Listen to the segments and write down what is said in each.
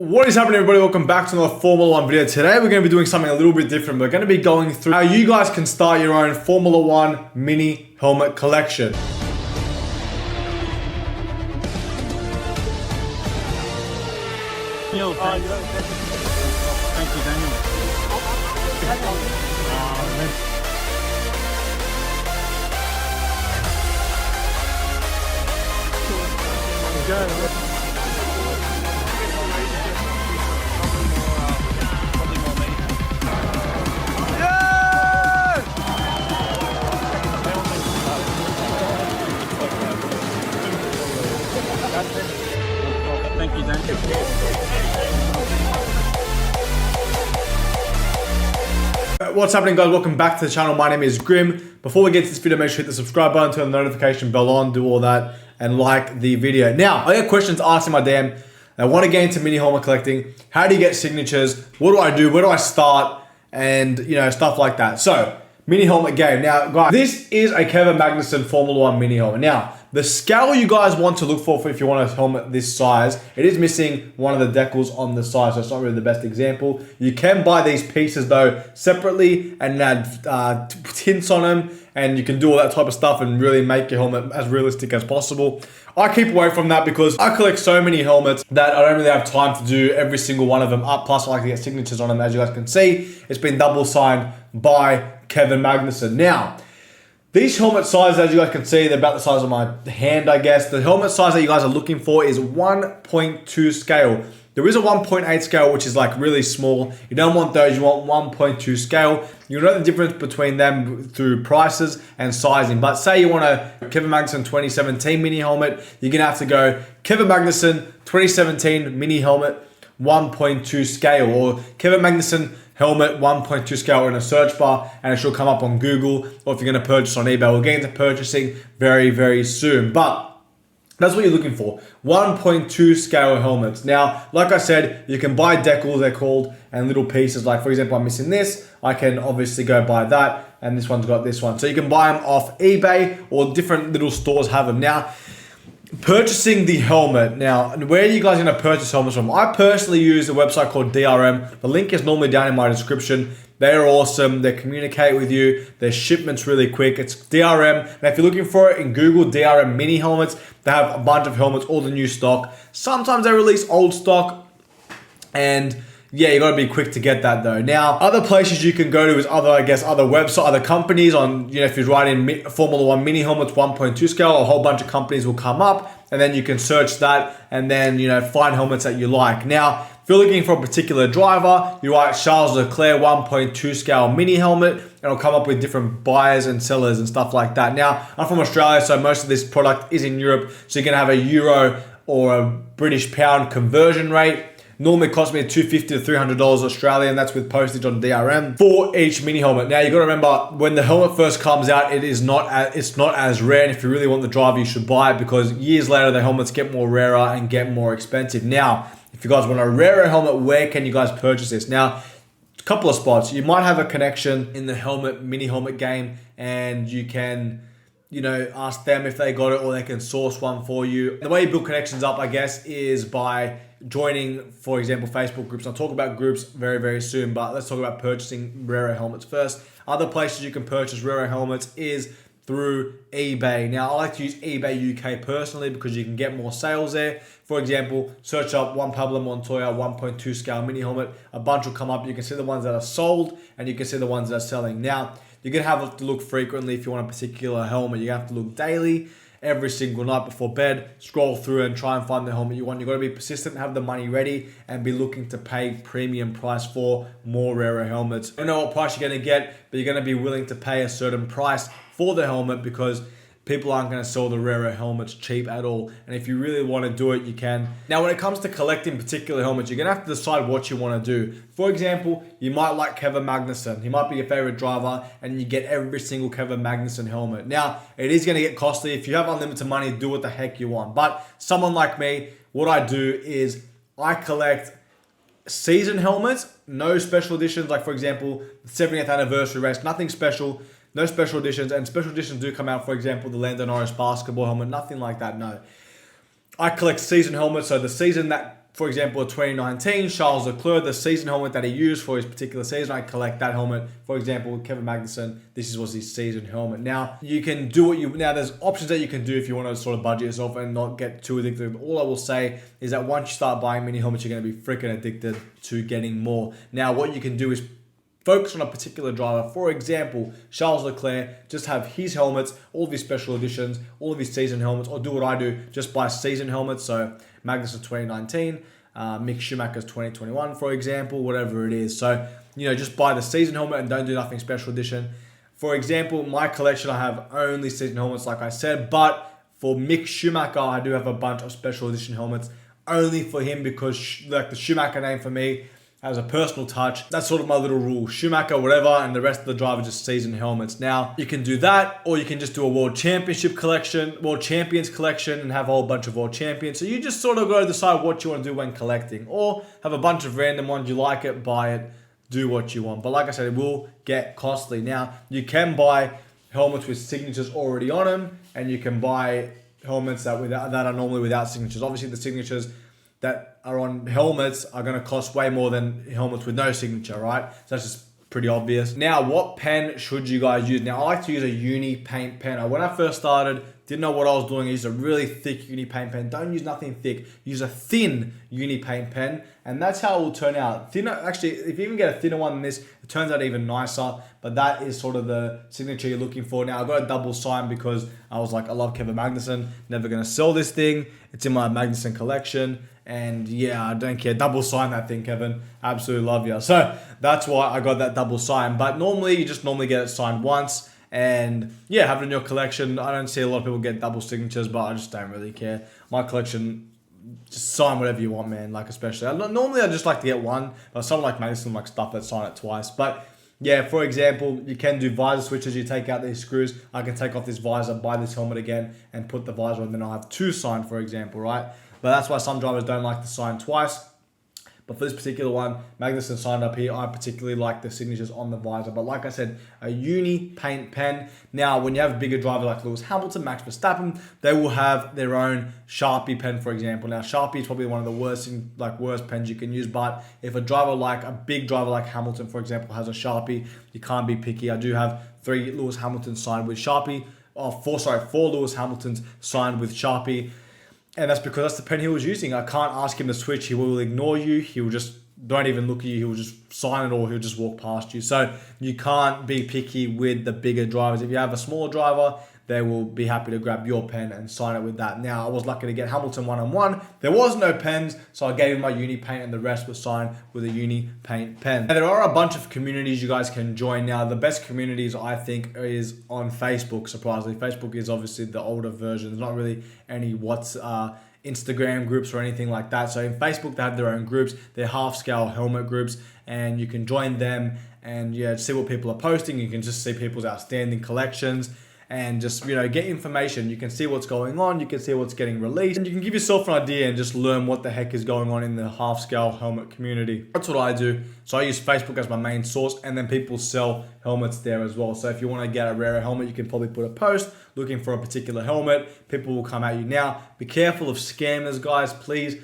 What is happening, everybody? Welcome back to another Formula One video. Today we're going to be doing something a little bit different. We're going to be going through how you guys can start your own Formula One mini helmet collection. Thank you, Daniel. Thank you, Daniel. What's happening, guys? Welcome back to the channel. My name is Grim. Before we get to this video, make sure you hit the subscribe button, turn the notification bell on, do all that, and like the video. Now, I got questions asked in my DM. I want to get into mini helmet collecting. How do you get signatures? What do I do? Where do I start? And, you know, stuff like that. So, mini helmet game. Now, guys, this is a Kevin Magnussen Formula One mini helmet. Now, the scale you guys want to look for if you want a helmet this size, it is missing one of the decals on the side, so it's not really the best example. You can buy these pieces, though, separately and add tints on them, and you can do all that type of stuff and really make your helmet as realistic as possible. I keep away from that because I collect so many helmets that I don't really have time to do every single one of them up. Plus, I like to get signatures on them. As you guys can see, it's been double signed by Kevin Magnussen. Now, these helmet sizes, as you guys can see, they're about the size of my hand, I guess. The helmet size that you guys are looking for is 1.2 scale. There is a 1.8 scale, which is like really small. You don't want those, you want 1.2 scale. You'll know the difference between them through prices and sizing. But say you want a Kevin Magnussen 2017 mini helmet, you're gonna have to go Kevin Magnussen 2017 mini helmet 1.2 scale, or Kevin Magnussen helmet 1.2 scale in a search bar, and it should come up on Google, or if you're going to purchase on eBay. We'll get into purchasing very, very soon, but that's what you're looking for, 1.2 scale helmets. Now, like I said, you can buy decals, they're called, and little pieces. Like, for example, I'm missing this. I can obviously go buy that, and this one's got this one. So you can buy them off eBay, or different little stores have them. Now, purchasing the helmet. Now, where are you guys going to purchase helmets from? I personally use a website called DRM. The link is normally down in my description. They're awesome. They communicate with you. Their shipment's really quick. It's DRM. And if you're looking for it in Google, DRM mini helmets, they have a bunch of helmets, all the new stock. Sometimes they release old stock, and yeah, you gotta be quick to get that though. Now, other places you can go to is other websites, other companies on, you know, if you write in Formula One mini helmets 1.2 scale, a whole bunch of companies will come up, and then you can search that and then, you know, find helmets that you like. Now, if you're looking for a particular driver, you write Charles Leclerc 1.2 scale mini helmet, and it'll come up with different buyers and sellers and stuff like that. Now, I'm from Australia, so most of this product is in Europe, so you're gonna have a euro or a British pound conversion rate. Normally costs me $250 to $300 Australian. That's with postage on DRM for each mini helmet. Now, you got to remember, when the helmet first comes out, it's not as rare. And if you really want the driver, you should buy it, because years later the helmets get more rarer and get more expensive. Now, if you guys want a rarer helmet, where can you guys purchase this? Now, a couple of spots. You might have a connection in the mini helmet game, and you can, you know, ask them if they got it, or they can source one for you. The way you build connections up, I guess, is by joining, for example, Facebook groups. I'll talk about groups very, very soon, but let's talk about purchasing rarer helmets first. Other places you can purchase rarer helmets is through eBay. Now, I like to use eBay UK personally because you can get more sales there. For example, search up Juan Pablo Montoya 1.2 scale mini helmet. A bunch will come up. You can see the ones that are sold, and you can see the ones that are selling. Now, you're going to have to look frequently if you want a particular helmet. You have to look daily, every single night before bed, scroll through and try and find the helmet you want. You've got to be persistent, have the money ready, and be looking to pay premium price for more rarer helmets. I don't know what price you're going to get, but you're going to be willing to pay a certain price for the helmet, because people aren't going to sell the rarer helmets cheap at all. And if you really want to do it, you can. Now, when it comes to collecting particular helmets, you're going to have to decide what you want to do. For example, you might like Kevin Magnussen. He might be your favorite driver, and you get every single Kevin Magnussen helmet. Now, it is going to get costly. If you have unlimited money, do what the heck you want. But someone like me, what I do is I collect season helmets, no special editions. Like, for example, the 70th anniversary race, nothing special. No special editions, and special editions do come out, for example, the Lando Norris basketball helmet, nothing like that, no. I collect season helmets, so the season that for example, a 2019 Charles Leclerc, the season helmet that he used for his particular season, I collect that helmet. For example, Kevin Magnussen, this was his season helmet. Now, you can do now there's options that you can do if you want to sort of budget yourself and not get too addicted. All I will say is that once you start buying mini helmets, you're going to be freaking addicted to getting more. Now, what you can do is focus on a particular driver. For example, Charles Leclerc, just have his helmets, all of his special editions, all of his season helmets, or do what I do, just buy season helmets. So Magnus 2019, Mick Schumacher's 2021, for example, whatever it is. So, just buy the season helmet and don't do nothing special edition. For example, my collection, I have only season helmets, like I said, but for Mick Schumacher, I do have a bunch of special edition helmets only for him because like the Schumacher name for me has a personal touch. That's sort of my little rule. Schumacher, whatever, and the rest of the driver just season helmets. Now, you can do that, or you can just do a World Championship collection, World Champions collection, and have a whole bunch of World Champions. So you just sort of got to decide what you want to do when collecting, or have a bunch of random ones. You like it, buy it, do what you want. But like I said, it will get costly. Now, you can buy helmets with signatures already on them, and you can buy helmets that are normally without signatures. Obviously, the signatures that are on helmets are going to cost way more than helmets with no signature, right? So that's just pretty obvious. Now, what pen should you guys use? Now, I like to use a uni paint pen. When I first started, didn't know what I was doing. I used a really thick uni paint pen. Don't use nothing thick. Use a thin uni paint pen, and that's how it will turn out. Thinner, actually, if you even get a thinner one than this, it turns out even nicer, but that is sort of the signature you're looking for. Now, I got a double sign because I was like, I love Kevin Magnussen. Never going to sell this thing. It's in my Magnussen collection. And yeah, I don't care. Double sign that thing, Kevin. Absolutely love you. So that's why I got that double sign. But normally, you just normally get it signed once. And yeah, have it in your collection. I don't see a lot of people get double signatures, but I just don't really care. My collection, just sign whatever you want, man. Like especially, normally I just like to get one. But someone like Mason like stuff that sign it twice. But yeah, for example, you can do visor switches. You take out these screws. I can take off this visor, buy this helmet again, and put the visor on. Then I'll have two signed, for example, right? But that's why some drivers don't like to sign twice. But for this particular one, Magnussen signed up here. I particularly like the signatures on the visor. But like I said, a uni paint pen. Now, when you have a bigger driver like Lewis Hamilton, Max Verstappen, they will have their own Sharpie pen, for example. Now, Sharpie is probably one of the worst pens you can use. But if a big driver like Hamilton, for example, has a Sharpie, you can't be picky. I do have 3 Lewis Hamiltons signed with Sharpie. 4 Lewis Hamiltons signed with Sharpie. And that's because that's the pen he was using. I can't ask him to switch. He will ignore you. He will just don't even look at you. He will just sign it or he'll just walk past you. So you can't be picky with the bigger drivers. If you have a smaller driver, they will be happy to grab your pen and sign it with that. Now, I was lucky to get Hamilton one-on-one. There was no pens, so I gave him my uni paint and the rest was signed with a uni paint pen. Now, there are a bunch of communities you guys can join. Now, the best communities, I think, is on Facebook, surprisingly. Facebook is obviously the older version. There's not really any Instagram groups or anything like that. So in Facebook, they have their own groups. They're half-scale helmet groups, and you can join them and see what people are posting. You can just see people's outstanding collections and just, get information. You can see what's going on. You can see what's getting released. And you can give yourself an idea and just learn what the heck is going on in the half-scale helmet community. That's what I do. So I use Facebook as my main source, and then people sell helmets there as well. So if you want to get a rarer helmet, you can probably put a post looking for a particular helmet. People will come at you. Now, be careful of scammers, guys, please.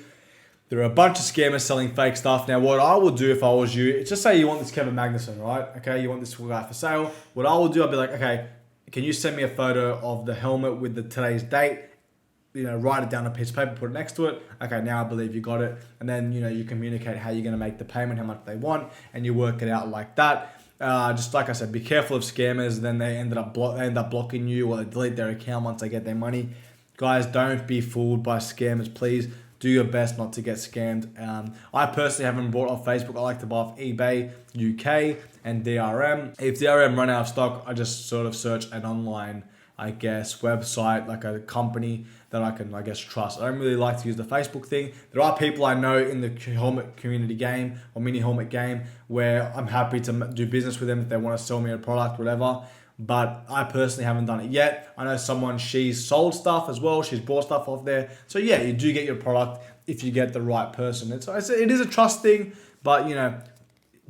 There are a bunch of scammers selling fake stuff. Now, what I would do if I was you, just say you want this Kevin Magnussen, right? Okay, you want this guy for sale. What I would do, I'd be like, okay, can you send me a photo of the helmet with today's date? Write it down on a piece of paper, put it next to it. Okay, now I believe you got it. And then, you communicate how you're going to make the payment, how much they want, and you work it out like that. Just like I said, be careful of scammers. Then they end up blocking you, or they delete their account once they get their money. Guys, don't be fooled by scammers, please. Do your best not to get scammed. I personally haven't bought off Facebook. I like to buy off eBay, UK, and DRM. If DRM run out of stock, I just sort of search an online, website, like a company that I can, trust. I don't really like to use the Facebook thing. There are people I know in the helmet community game or mini helmet game where I'm happy to do business with them if they want to sell me a product, whatever. But I personally haven't done it yet. I know she's sold stuff as well. She's bought stuff off there. So yeah, you do get your product if you get the right person. It is a trust thing, but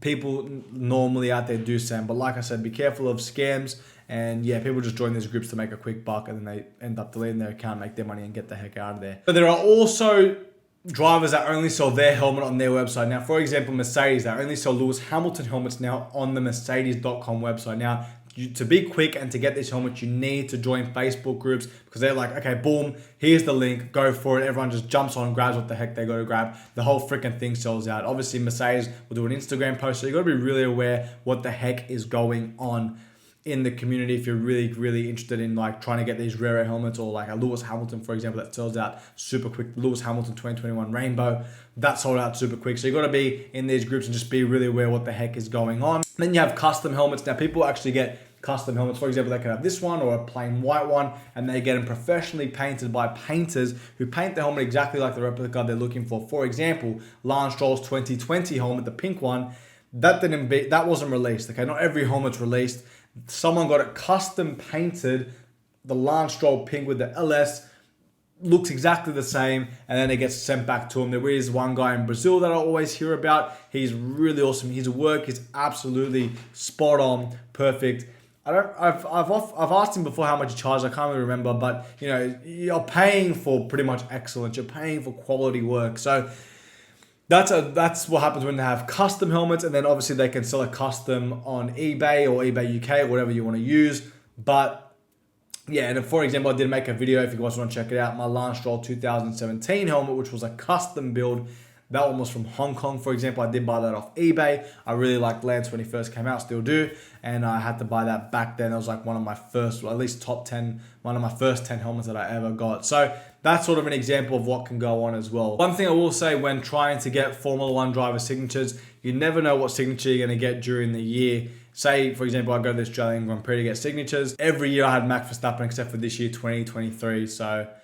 people normally out there do scam. But like I said, be careful of scams. And yeah, people just join these groups to make a quick buck, and then they end up deleting their account, make their money, and get the heck out of there. But there are also drivers that only sell their helmet on their website. Now, for example, Mercedes, they only sell Lewis Hamilton helmets now on the Mercedes.com website. Now, to be quick and to get this helmet, you need to join Facebook groups because they're like, okay, boom, here's the link, go for it. Everyone just jumps on, grabs what the heck they got to grab. The whole freaking thing sells out. Obviously, Mercedes will do an Instagram post, so you got to be really aware what the heck is going on in the community if you're really interested in like trying to get these rare helmets, or like a Lewis Hamilton, for example, that sells out super quick. Lewis Hamilton 2021 Rainbow, that sold out super quick. So you got to be in these groups and just be really aware what the heck is going on. Then you have custom helmets. Now, people actually get custom helmets. For example, they could have this one or a plain white one, and they get them professionally painted by painters who paint the helmet exactly like the replica they're looking for. For example, Lance Stroll's 2020 helmet, the pink one, that wasn't released. Okay, not every helmet's released. Someone got it custom painted, the Lance Stroll pink with the LS, looks exactly the same, and then it gets sent back to him. There is one guy in Brazil that I always hear about. He's really awesome. His work is absolutely spot on, perfect. I've asked him before how much he charged. I can't really remember, but you know, you're paying for pretty much excellence. You're paying for quality work. So that's what happens when they have custom helmets, and then obviously they can sell a custom on eBay or eBay UK or whatever you want to use. But yeah, and for example, I did make a video, if you guys want to check it out, my Lance Stroll 2017 helmet, which was a custom build. That one was from Hong Kong, for example. I did buy that off eBay. I really liked Lance when he first came out, still do. And I had to buy that back then. It was like one of my first, or at least top 10, one of my first 10 helmets that I ever got. So that's sort of an example of what can go on as well. One thing I will say when trying to get Formula One driver signatures, you never know what signature you're going to get during the year. Say, for example, I go to the Australian Grand Prix to get signatures. Every year I had Max Verstappen except for this year, 2024.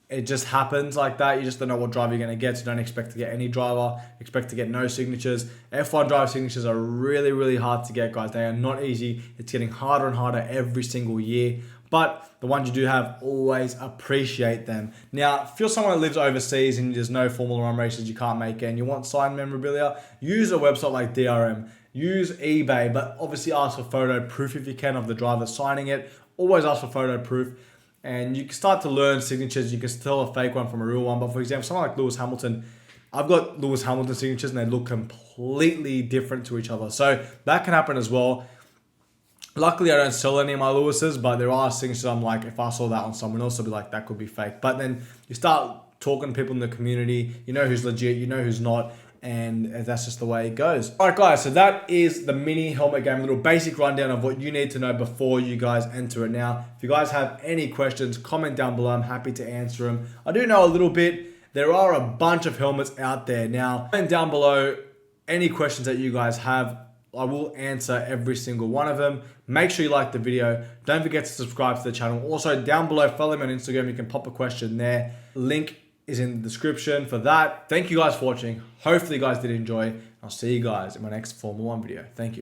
It just happens like that. You just don't know what driver you're going to get. So don't expect to get any driver. Expect to get no signatures. F1 driver signatures are really hard to get, guys. They are not easy. It's getting harder and harder every single year. But the ones you do have, always appreciate them. Now, if you're someone that lives overseas and there's no Formula One races, you can't make it, and you want signed memorabilia, use a website like DRM. Use eBay, but obviously ask for photo proof if you can of the driver signing it. Always ask for photo proof. And you can start to learn signatures. You can tell a fake one from a real one. But for example, someone like Lewis Hamilton, I've got Lewis Hamilton signatures and they look completely different to each other. So that can happen as well. Luckily, I don't sell any of my Lewis's, but there are signatures I'm like, if I saw that on someone else, I'd be like, that could be fake. But then you start talking to people in the community. You know who's legit, you know who's not. And that's just the way it goes. All right, guys, so that is the mini helmet game, a little basic rundown of what you need to know before you guys enter it. Now, if you guys have any questions, comment down below. I'm happy to answer them. I do know a little bit. There are a bunch of helmets out there. Now, comment down below any questions that you guys have. I will answer every single one of them. Make sure you like the video. Don't forget to subscribe to the channel. Also, down below, follow me on Instagram. You can pop a question there. Link is in the description for that. Thank you guys for watching. Hopefully you guys did enjoy. I'll see you guys in my next Formula One video. Thank you.